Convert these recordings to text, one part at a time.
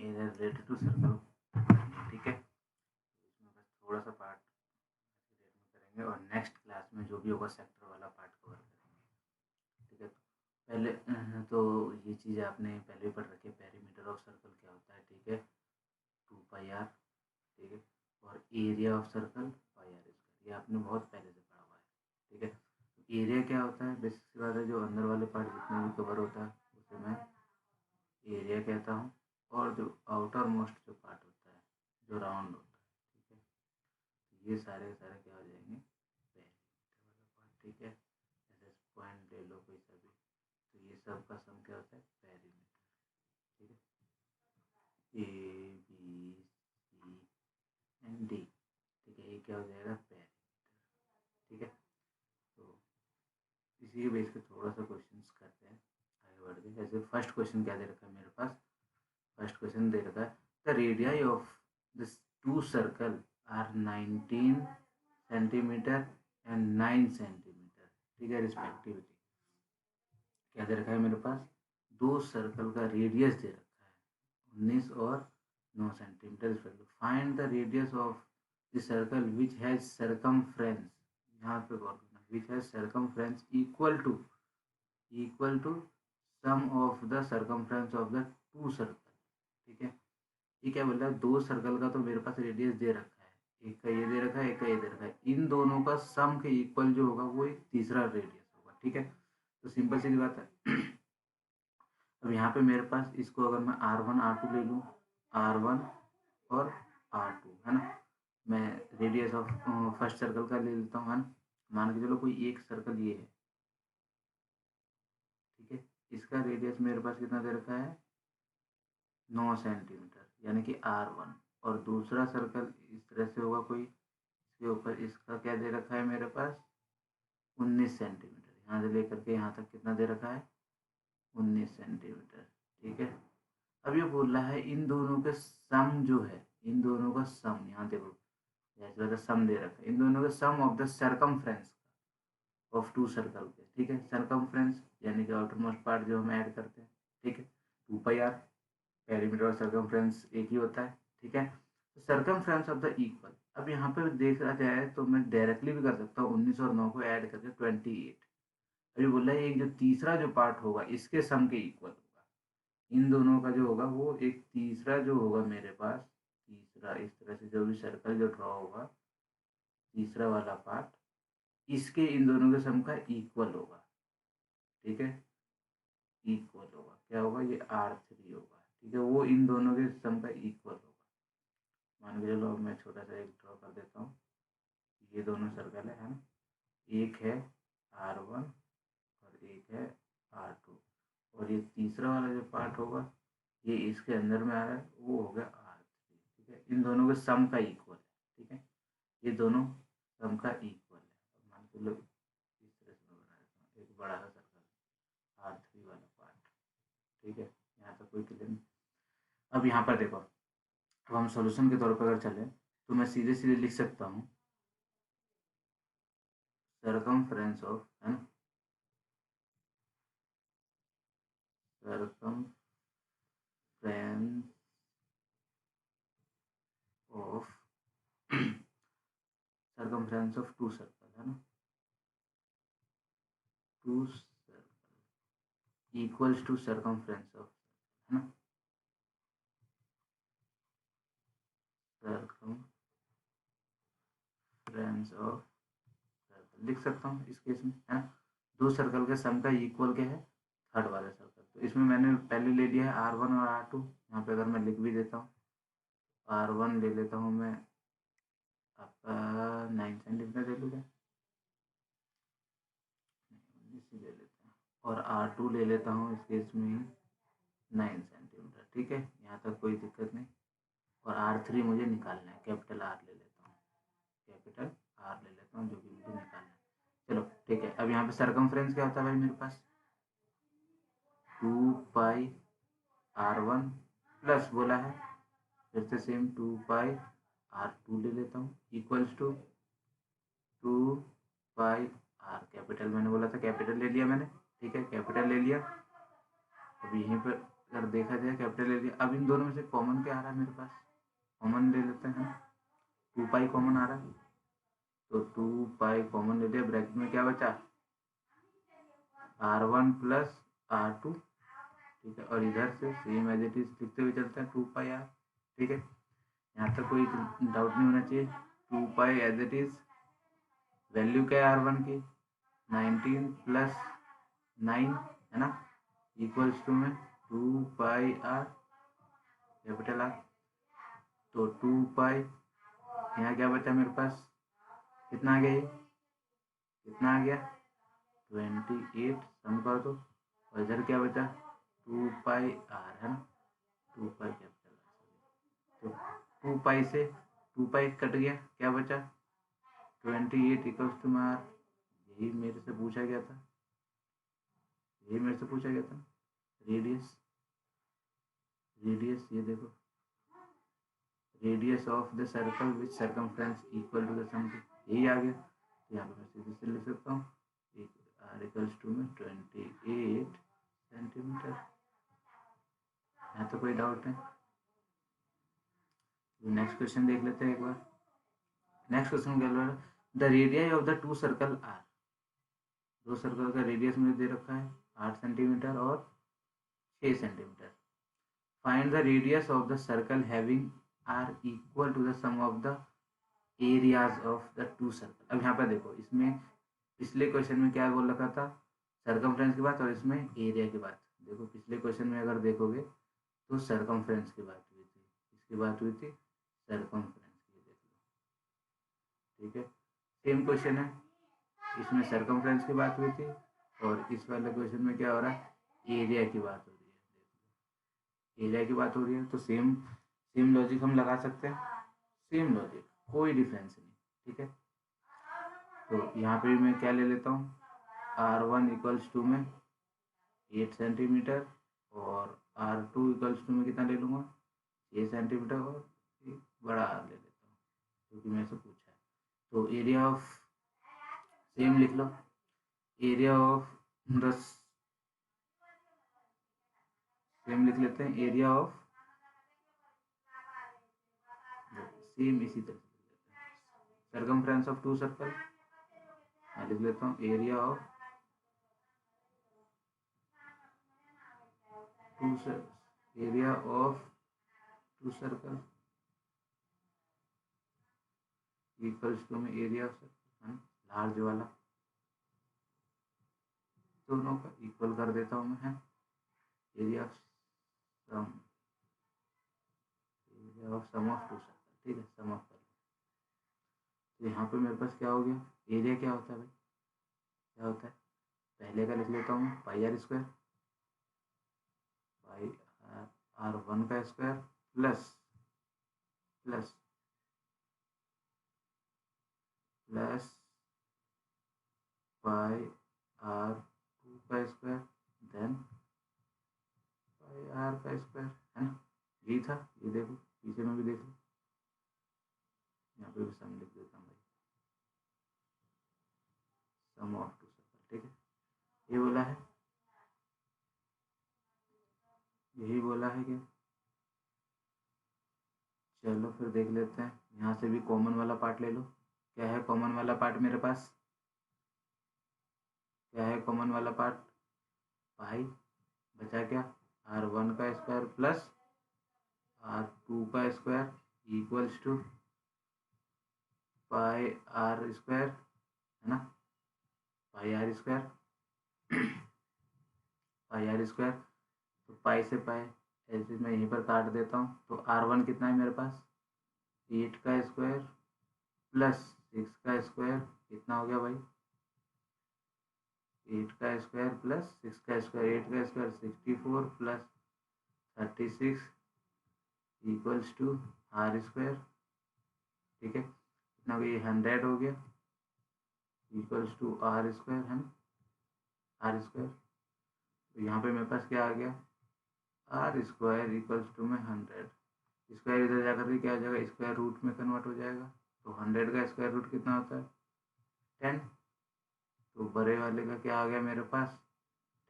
Area related to circle, ठीक है। इसमें बस थोड़ा सा पार्ट करेंगे और नेक्स्ट क्लास में जो भी होगा सेक्टर वाला पार्ट कवर करेंगे, ठीक है। पहले तो ये चीज़ आपने पहले ही पढ़ रखी है, पेरीमीटर ऑफ सर्कल क्या होता है, ठीक है, 2πr, ठीक है। और एरिया ऑफ सर्कल πr², ये आपने बहुत पहले से पढ़ा हुआ है, ठीक है। एरिया क्या होता है, बेसिक सी बात है, जो अंदर वाले पार्ट जितने भी कवर होता है उसे मैं एरिया कहता हूँ, और जो आउटर मोस्ट जो पार्ट होता है, जो राउंड होता है, ठीक है, तो ये सारे सारे क्या हो जाएंगे, पेरीमीटर वाला पार्ट, ठीक है। जैसे पॉइंट ले लो कोई सा भी, तो ये सब का सम क्या होता है, पेरीमीटर, ठीक है। A B C and D, ठीक है, ये क्या हो जाएगा, पेरीमीटर, ठीक है। तो इसी के बेस पे थोड़ा सा क्वेश्चंस करते हैं आगे बढ़ के। जैसे फर्स्ट क्वेश्चन क्या दे रखा है मेरे पास, फर्स्ट क्वेश्चन दे रखा है the radii of this two circle are 19 centimetre and 9 centimetre, ठीक है, रिस्पेक्टिवली। क्या दे रखा है मेरे पास, दो सर्कल का रेडियस दे रखा है 19 और 9 centimetre respective. Find the radius of the circle which has circumference, यहाँ पे गौर करना, which has circumference equal to sum of the circumference of the two circle, ठीक है। ये क्या बोल रहा है, दो सर्कल का तो मेरे पास रेडियस दे रखा है, एक का ये दे रखा है, एक का ये दे रखा है, इन दोनों का सम के इक्वल जो होगा वो एक तीसरा रेडियस होगा, ठीक है। तो सिंपल सी बात है। अब यहाँ पे मेरे पास इसको अगर मैं R1 R2 ले लूँ, R1 और R2, है ना, मैं रेडियस ऑफ फर्स्ट सर्कल का ले लेता हूँ, है ना। मान के चलो कोई एक सर्कल ये है, ठीक है, इसका रेडियस मेरे पास कितना दे रखा है, 9 सेंटीमीटर, यानी कि R1। और दूसरा सर्कल इस तरह से होगा कोई, इसके ऊपर इसका क्या दे रखा है मेरे पास, 19 सेंटीमीटर, यहाँ से लेकर के यहाँ तक कितना दे रखा है, 19 सेंटीमीटर, ठीक है। अब ये बोल रहा है इन दोनों के सम जो है, इन दोनों का सम, यहाँ देखो जैसे सम दे रखा है, इन दोनों के sum of the circumference of two circle के, ठीक है। सरकमफ्रेंस यानी कि आउटर मोस्ट पार्ट जो हम ऐड करते हैं, ठीक है, 2πr, पेरीमीटर और सरकमफ्रेंस एक ही होता है, ठीक है। तो सरकमफ्रेंस ऑफ द इक्वल, अब यहाँ पे देखा जाए तो मैं डायरेक्टली भी कर सकता हूँ, 19 और 9 को ऐड करके 28। अभी बोल रहा है एक जो तीसरा जो पार्ट होगा इसके सम के इक्वल होगा, इन दोनों का जो होगा वो एक तीसरा जो होगा मेरे पास, तीसरा इस तरह से जो भी सर्कल जो ड्रॉ होगा, तीसरा वाला पार्ट इसके इन दोनों के सम का इक्वल होगा, ठीक है, इक्वल होगा, क्या होगा, ये R3 होगा, ठीक है, वो इन दोनों के सम का इक्वल होगा। मान के चलो मैं छोटा सा एक ड्रॉ कर देता हूँ, ये दोनों सर्कल है ना, एक है R1 और एक है R2, और ये तीसरा वाला जो पार्ट होगा ये इसके अंदर में आ रहा है, वो हो गया R3, ठीक है, इन दोनों के सम का इक्वल है, ठीक है, ये दोनों सम का इक्वल है। अब मान के लो इस तरह से मैं बना देता हूँ एक बड़ा सा सर्कल R3 वाला पार्ट, ठीक है, यहाँ तक कोई क्लियर नहीं। अब यहाँ पर देखो, अब हम सॉल्यूशन के तौर पर अगर चले तो मैं सीधे सीधे लिख सकता हूँ सरकमफ्रेंस ऑफ, है ना, circumference of circumference of two circle, है ना, two circle equals to circumference of, है ना, सरकमफ्रेंस ऑफ सर्कल लिख सकता हूँ इस केस में, है ना। दो सर्कल के सम का इक्वल क्या है, थर्ड वाला सर्कल। तो इसमें मैंने पहले ले लिया है R1 और R2, यहाँ पे अगर मैं लिख भी देता हूँ, R1 ले लेता हूँ मैं आपका 9 सेंटीमीटर ले लूँगा, 19 ले लेता हूँ, और R2 ले लेता हूँ इस केस में 9 सेंटीमीटर, ठीक है, यहाँ तक कोई दिक्कत नहीं। और R3 मुझे निकालना है, कैपिटल R ले लेता हूँ, कैपिटल R ले लेता हूँ, जो कि मुझे निकालना है। चलो ठीक है, अब यहाँ पे सरकमफ्रेंस क्या होता है भाई मेरे पास, 2πr1 प्लस बोला है, फिर से सेम 2πr2 ले लेता हूँ, इक्वल्स टू 2πr, कैपिटल मैंने बोला था कैपिटल ले लिया मैंने, ठीक है, कैपिटल ले लिया। अब यहीं पर अगर देखा जाए कैपिटल ले लिया, अब इन दोनों में से कॉमन क्या आ रहा है मेरे पास, कॉमन ले लेते हैं, 2 पाई कॉमन आ रहा है, तो 2 पाई कॉमन ले लिया, ब्रैकेट में क्या बचा R1 प्लस R2, ठीक है, और इधर से सेम एज इट इज लिखते हुए चलते हैं 2 पाई R, ठीक है, यहाँ तक कोई डाउट नहीं होना चाहिए। 2 पाई एज इट इज, वैल्यू क्या है R1 की 19 प्लस 9 है ना, इक्वल्स टू में 2 पाई R कैपिटल R, तो 2 पाई, यहाँ क्या बचा मेरे पास, कितना आ गया, ये कितना आ गया 28, सम कर दो, और इधर क्या बचा 2 पाई R है ना, 2 पाई कैपिटल R, तो 2 पाई से 2 पाई कट गया, क्या बचा 28 इक्वल्स टू R, यही मेरे से पूछा गया था, यही मेरे से पूछा गया था, रेडियस, रेडियस ये देखो, radius of the circle which circumference equal to the sum, यही आ गया, तो यहाँ पे मैं सीधे से लिख सकता हूँ R इक्वल्स टू में 28 सेंटीमीटर, यहाँ तो कोई डाउट नहीं। नेक्स्ट क्वेश्चन देख लेते हैं एक बार। नेक्स्ट क्वेश्चन क्या बोल रहा है, the radius of the 2 circle are, 2 circle का रेडियस मुझे दे रखा है 8 सेंटीमीटर और 6 centimetre, find the radius of the circle having R equal to the sum of the areas of the 2 circle. अब यहाँ पर देखो, इसमें पिछले क्वेश्चन में क्या बोल रखा था, सर्कमफ्रेंस की बात, और इसमें एरिया की बात। देखो पिछले क्वेश्चन में अगर देखोगे तो सर्कमफ्रेंस की बात हुई थी, इसकी बात हुई थी सर्कमफ्रेंस की, देख लो, ठीक है, सेम क्वेश्चन है, इसमें सर्कमफ्रेंस की बात हुई थी, और इस वाले क्वेश्चन में क्या हो रहा है, एरिया की बात हो रही है, देख लो, एरिया की बात हो रही है, तो सेम सेम लॉजिक हम लगा सकते हैं, सेम लॉजिक, कोई डिफरेंस नहीं, ठीक है। तो यहाँ पे मैं क्या ले लेता हूँ, R1 इक्वल्स टू में 8 सेंटीमीटर, और R2 इक्वल्स टू में कितना ले लूँगा 6 सेंटीमीटर, और एक बड़ा R ले लेता हूँ क्योंकि मेरे से पूछा है। तो एरिया ऑफ, सेम लिख लो, एरिया ऑफ द, सेम लिख लेते हैं, एरिया ऑफ, सेम इसी तरह से सर्कमफ्रेंस ऑफ 2 सर्कल, मैं लिख लेता हूँ area of 2 area of 2 circle equals to में एरिया ऑफ सर्कल, लार्ज वाला, दोनों का इक्वल कर देता हूँ मैं, है area of sum, area of sum of 2 circle, ठीक है, सम ऑफ कर, तो यहाँ पे मेरे पास क्या हो गया, एरिया क्या होता है भाई, क्या होता है, पहले का लिख लेता हूँ मैं, पाई आर स्क्वायर, पाई R1 का square plus plus plus pi R2 का स्क्वायर, देन पाई R का स्क्वायर, है ना, यही था, ये देखो पीछे में भी देख लो, यहाँ पे भी सम लिख देता हूँ भाई, सम ऑफ 2 सर्कल, ठीक है, ये बोला है, यही बोला है क्या, चलो फिर देख लेते हैं, यहाँ से भी कॉमन वाला पार्ट ले लो, क्या है कॉमन वाला पार्ट मेरे पास, क्या है कॉमन वाला पार्ट, पाई, बचा क्या R1 का स्क्वायर प्लस R2 का square equals to pi R square, है ना, pi R square, pi R square, तो पाई से पाई ऐसे मैं यहीं पर काट देता हूँ, तो R1 कितना है मेरे पास 8 का स्क्वायर प्लस 6 का स्क्वायर, कितना हो गया भाई 8 का स्क्वायर प्लस 6 का स्क्वायर, 8 का square 64 plus 36 equals to R square, ठीक है, कितना हो गया, ये 100 हो गया, इक्वल्स टू R स्क्वायर, है ना, R स्क्वायर, तो यहाँ पे मेरे पास क्या आ गया, R स्क्वायर इक्वल्स टू में 100, स्क्वायर इधर जाकर के क्या हो जाएगा, स्क्वायर रूट में कन्वर्ट हो जाएगा, तो 100 का स्क्वायर रूट कितना होता है 10, तो बड़े वाले का क्या आ गया मेरे पास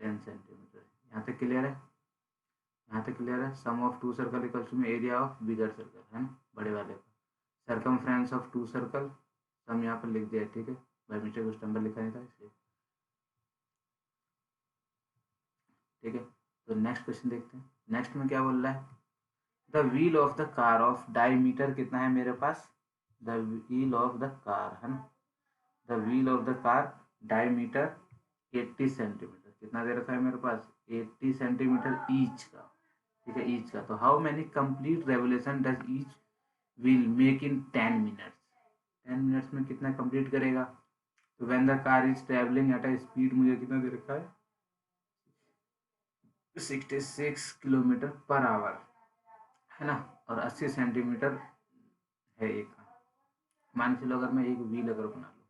10 सेंटीमीटर, यहाँ तक क्लियर है। यहाँ तक क्लियर है। Sum of two circle equals to में एरिया ऑफ बिगर सर्कल, है ना, बड़े वाले का। Circumference of two circle sum यहाँ पर लिख दिया, ठीक है, बाई मिस्टेक उस नंबर लिखा नहीं था इसलिए, ठीक है। तो नेक्स्ट क्वेश्चन देखते हैं। नेक्स्ट में क्या बोल रहा है, the wheel of the car of diameter कितना है मेरे पास, the wheel of the car, है ना, the wheel of the car diameter 80 centimetre, कितना दे रखा है मेरे पास, 80 सेंटीमीटर ईच का, ठीक है, ईच का। तो how many complete revolution does each wheel make in 10 minutes, 10 minutes में कितना कंप्लीट करेगा। तो when the car is travelling at a speed, मुझे कितना दे रखा है, 66 किलोमीटर पर आवर, है ना, और 80 सेंटीमीटर है एक का। मान के चलो अगर मैं एक व्हील अगर बना लूँ,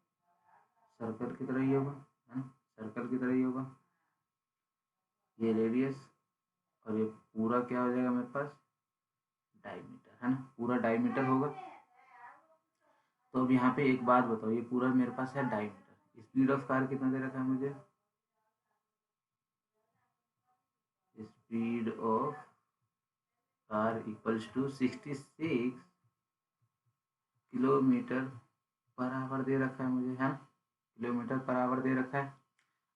सर्कल की तरह ही होगा, है ना, सर्कल की तरह ही होगा, ये रेडियस, और ये पूरा क्या हो जाएगा मेरे पास, डायमीटर, है ना, पूरा डायमीटर होगा। तो अब यहाँ पे एक बात बताओ, ये पूरा मेरे पास है डायमीटर, स्पीड ऑफ कार कितना दे रखा है मुझे, speed of car equals to 66 kilometre per hour दे रखा है मुझे, है ना, किलोमीटर पर आवर दे रखा है।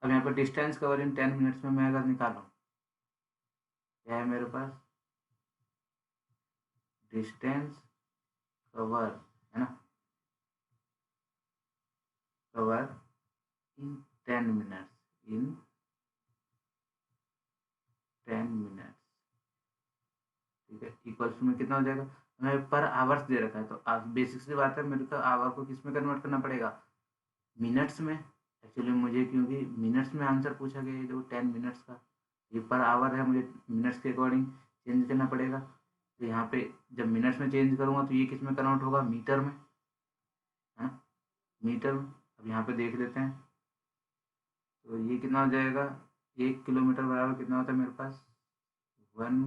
अब यहाँ पर डिस्टेंस कवर इन 10 मिनट्स में मैं अगर निकालूँ, क्या है मेरे पास, डिस्टेंस कवर, है ना, cover in 10 minutes, in 10 minutes, ठीक है, इक्वल्स में कितना हो जाएगा, हमें पर आवर्स दे रखा है, तो बेसिक सी बात है, मेरे को आवर को किस में कन्वर्ट करना पड़ेगा, मिनट्स में। एक्चुअली मुझे क्योंकि मिनट्स में आंसर पूछा गया है, जो 10 मिनट्स का, ये पर आवर है, मुझे मिनट्स के अकॉर्डिंग चेंज करना पड़ेगा। तो यहाँ पे जब मिनट्स में चेंज करूँगा तो ये किस में कन्वर्ट होगा, मीटर में, है ना, मीटर में। अब यहाँ पे देख लेते हैं, तो ये कितना हो जाएगा, 1 किलोमीटर बराबर कितना होता है मेरे पास, 1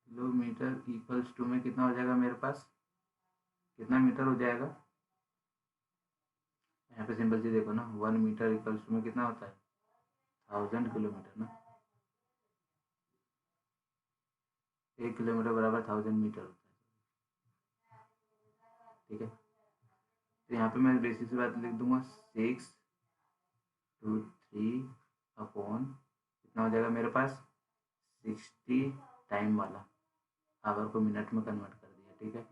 किलोमीटर इक्वल्स टू में कितना हो जाएगा मेरे पास, कितना मीटर हो जाएगा। यहाँ पे सिंपल चीज देखो ना, 1 मीटर इक्वल्स टू में कितना होता है, 1000 किलोमीटर ना, 1 किलोमीटर बराबर 1000 मीटर होता है, ठीक है। तो यहाँ पे मैं बेसिक सी बात लिख दूंगा, 6 2 3 अपॉन कितना हो जाएगा मेरे पास, 60 टाइम वाला, आवर को मिनट में कन्वर्ट कर दिया, ठीक है,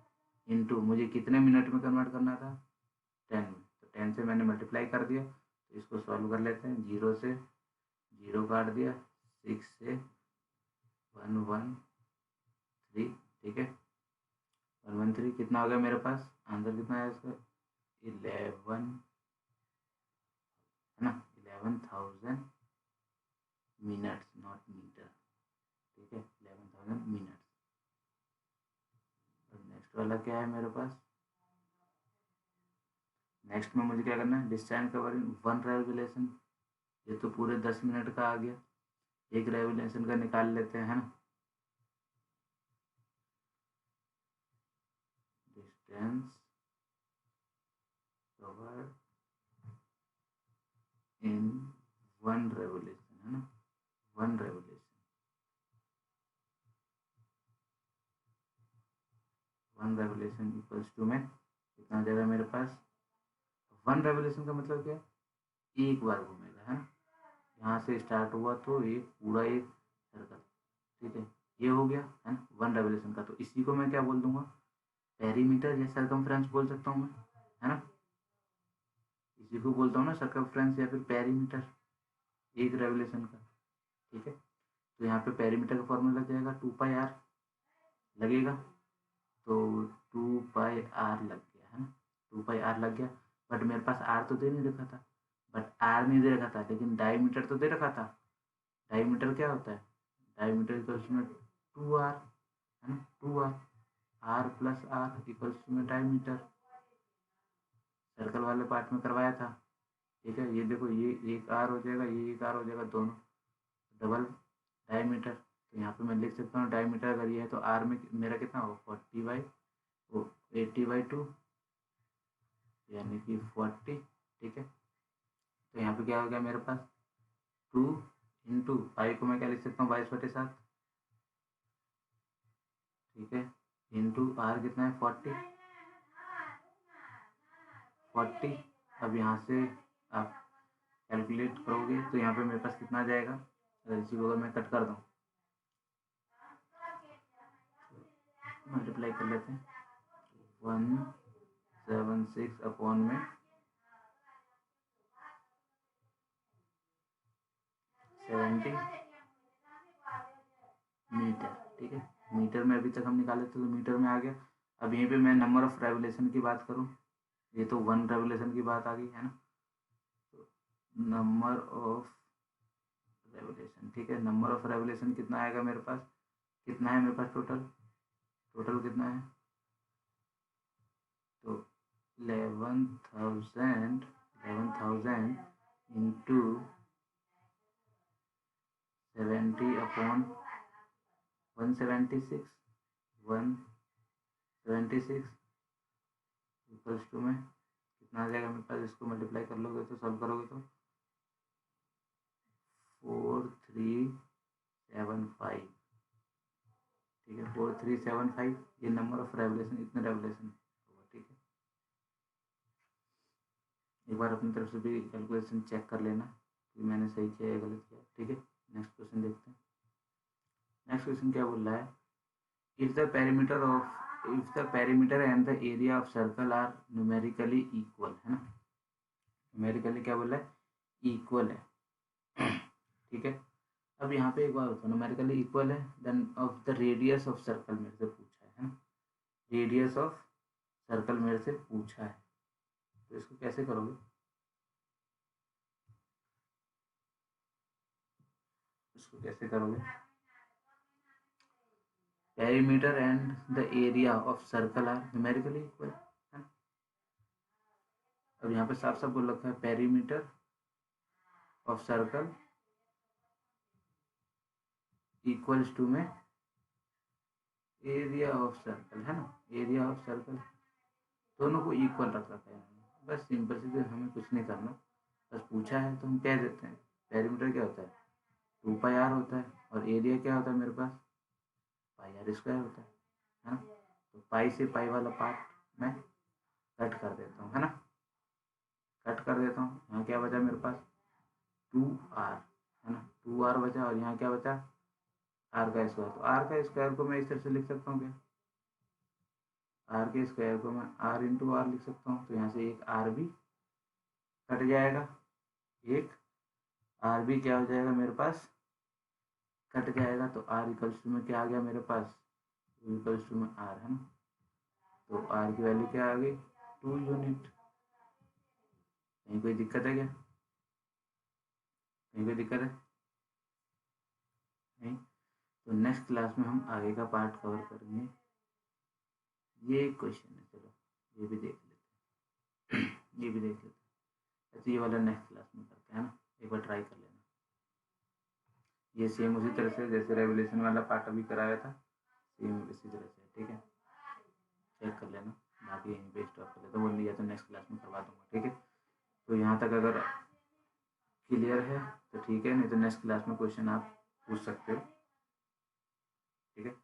इनटू मुझे कितने मिनट में कन्वर्ट करना था, 10 में, तो 10 से मैंने मल्टीप्लाई कर दिया। तो इसको सॉल्व कर लेते हैं, 0 से 0 काट दिया, 6 से 113, ठीक है, 113 कितना हो गया मेरे पास, आंसर कितना है इसका, 11, है ना, 11,000 मिनट्स, नॉट मीटर, ठीक है, 11,000 मिनट्स। और नेक्स्ट वाला क्या है मेरे पास, नेक्स्ट में मुझे क्या करना है, डिस्टेंस कवरिंग 1 रेवोल्यूशन, ये तो पूरे 10 मिनट का आ गया, एक रेवोल्यूशन का निकाल लेते हैं, है ना, डिस्टेंस कवर इन 1 रेवोल्यूशन, है ना, 1 रेवोल्यूशन, 1 रेवोल्यूशन इक्वल्स टू में कितना आ जाएगा मेरे पास, 1 रेवोल्यूशन का मतलब क्या है, एक बार घूमेगा, है ना, यहाँ से स्टार्ट हुआ तो एक पूरा एक सर्कल, ठीक है, ये हो गया, है ना, 1 रेवोल्यूशन का। तो इसी को मैं क्या बोल दूंगा, पेरीमीटर या सर्कमफ्रेंस बोल सकता हूँ मैं, है ना, इसी को बोलता हूँ ना, सर्कमफ्रेंस या फिर पेरीमीटर, एक रेवोल्यूशन का, ठीक है। तो यहाँ पे पेरीमीटर का फॉर्मूला लग जाएगा 2 पाई आर लगेगा, तो 2 पाई आर लग गया, है ना, 2 पाई आर लग गया। बट मेरे पास आर तो दे नहीं रखा था, बट आर नहीं दे रखा था, लेकिन डायमीटर तो दे रखा था। डायमीटर क्या होता है, डायमीटर इक्वल्स में 2 आर, है ना, 2 R, R plus R equals में डायमीटर, सर्कल वाले पार्ट में करवाया था, ठीक है। ये देखो, ये एक आर हो जाएगा, ये एक आर हो जाएगा, दोनों डबल डायमीटर। तो यहाँ पे मैं लिख सकता हूँ, डायमीटर अगर ये है तो आर में मेरा कितना होगा, 80/2, यानी कि 40, ठीक है। तो यहाँ पे क्या हो गया मेरे पास, 2 इंटू पाई को मैं क्या लिख सकता हूँ 22/7, ठीक है, इंटू आर कितना है 40। अब यहाँ से आप कैलकुलेट करोगे तो यहाँ पे मेरे पास कितना आ जाएगा, अगर इसी को अगर मैं कट कर दूँ, मल्टीप्लाई कर लेते हैं, 176 अपॉन में 70 मीटर, ठीक है। मीटर में अभी तक हम निकाले थे तो मीटर में आ गया। अब यहीं पे मैं नंबर ऑफ रेवोल्यूशन की बात करूँ, ये तो 1 रेवोल्यूशन की बात आ गई है ना, तो नंबर ऑफ रेवोल्यूशन, ठीक है, नंबर ऑफ रेवोल्यूशन कितना आएगा मेरे पास, कितना है मेरे पास टोटल कितना है, तो 11,000 इंटू 70 अपॉन 176 इक्वल्स टू में कितना आ जाएगा मेरे पास, इसको मल्टीप्लाई कर लोगे तो सॉल्व करोगे तो 4375, ठीक है, 4375, ये नंबर ऑफ रेवोल्यूशन, इतने रेवोल्यूशन होगा, ठीक है। एक बार अपनी तरफ से भी कैलकुलेशन चेक कर लेना कि मैंने सही किया या गलत किया, ठीक है। नेक्स्ट क्वेश्चन देखते हैं। नेक्स्ट क्वेश्चन क्या बोल रहा है, if the perimeter and the area of circle are numerically equal, है ना, न्यूमेरिकली क्या बोला है, इक्वल है, ठीक है। अब यहाँ पे एक बार बताओ, न्यूमेरिकली इक्वल है, then of the radius of circle मेरे से पूछा है ना, रेडियस ऑफ सर्कल मेरे से पूछा है, तो इसको कैसे करोगे, इसको कैसे करोगे, perimeter and the area of circle are numerically equal, है ना। अब यहाँ पे साफ साफ बोल रखा है perimeter of circle equals to में एरिया ऑफ सर्कल, है ना, एरिया ऑफ सर्कल, दोनों को इक्वल रख रखा है, बस सिंपल सी, हमें कुछ नहीं करना, बस पूछा है तो हम कह देते हैं। पेरीमीटर क्या होता है, 2πr होता है, और एरिया क्या होता है मेरे पास, πr² होता है ना, तो पाई से पाई वाला पार्ट मैं कट कर देता हूँ, है ना, कट कर देता हूँ, यहाँ क्या बचा मेरे पास 2r, है ना, 2r बचा, और यहाँ क्या बचा r², तो r² को मैं इस तरह से लिख सकता हूँ क्या, r² को मैं r इंटू आर लिख सकता हूँ, तो यहाँ से एक r भी कट जाएगा, एक r भी क्या हो जाएगा मेरे पास कट जाएगा, तो r इक्वल्स टू में क्या आ गया मेरे पास, इक्वल्स टू में r, है ना, तो r की वैल्यू क्या आ गई 2 यूनिट। कहीं कोई दिक्कत है क्या, कहीं कोई दिक्कत है नहीं, तो नेक्स्ट क्लास में हम आगे का पार्ट कवर करेंगे। ये एक क्वेश्चन है, चलो ये भी देख लेते हैं, ये भी देख लेते हैं, तो ये वाला नेक्स्ट क्लास में करते हैं ना, एक बार ट्राई कर लेना। ये सेम उसी तरह से जैसे रेवोल्यूशन वाला पार्ट अभी कराया था, सेम इसी तरह से, ठीक है, चेक कर लेना, बाकी यहीं पे स्टॉप कर लेता हूँ, वो नहीं है तो नेक्स्ट क्लास में करवा दूंगा, ठीक है। तो यहाँ तक अगर क्लियर है तो ठीक है, नहीं तो नेक्स्ट क्लास में क्वेश्चन आप पूछ सकते हो, ठीक है।